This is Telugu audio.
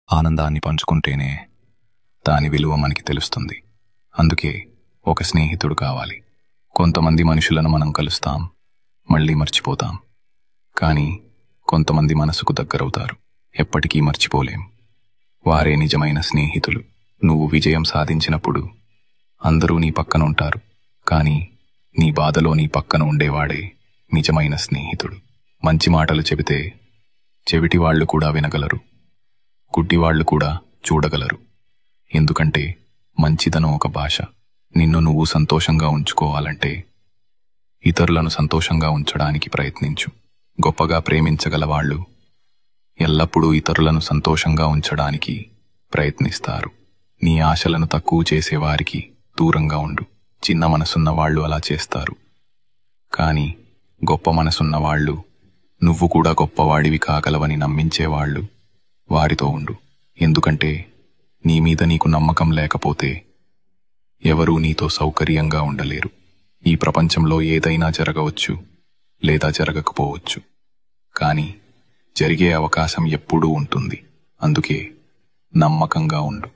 ఆనందాన్ని పంచుకుంటేనే దాని విలువ మనకి తెలుస్తుంది. అందుకే ఒక స్నేహితుడు కావాలి. కొంతమంది మనుషులను మనం కలుస్తాం, మళ్ళీ మర్చిపోతాం. కానీ కొంతమంది మనసుకు దగ్గరవుతారు, ఎప్పటికీ మర్చిపోలేం. వారే నిజమైన స్నేహితులు. నువ్వు విజయం సాధించినప్పుడు అందరూ నీ పక్కన ఉంటారు, కానీ నీ బాధలో నీ పక్కన ఉండేవాడే నిజమైన స్నేహితుడు. మంచి మాటలు చెబితే చెవిటివాళ్లు కూడా వినగలరు, గుడ్డివాళ్లు కూడా చూడగలరు. ఎందుకంటే మంచిదనం ఒక భాష. నిన్ను నువ్వు సంతోషంగా ఉంచుకోవాలంటే ఇతరులను సంతోషంగా ఉంచడానికి ప్రయత్నించు. గొప్పగా ప్రేమించగలవాళ్లు ఎల్లప్పుడూ ఇతరులను సంతోషంగా ఉంచడానికి ప్రయత్నిస్తారు. నీ ఆశలను తక్కువ చేసేవారికి దూరంగా ఉండు. చిన్న మనసున్న వాళ్ళు అలా చేస్తారు, కానీ గొప్ప మనసున్నవాళ్లు, నువ్వు కూడా గొప్పవాడివి కాగలవని నమ్మించేవాళ్లు, వారితో ఉండు. ఎందుకంటే నీ మీద నీకు నమ్మకం లేకపోతే ఎవరూ నీతో సౌకర్యంగా ఉండలేరు. ఈ ప్రపంచంలో ఏదైనా జరగవచ్చు లేదా జరగకపోవచ్చు, కానీ జరిగే అవకాశం ఎప్పుడూ ఉంటుంది. అందుకే నమ్మకంగా ఉండు.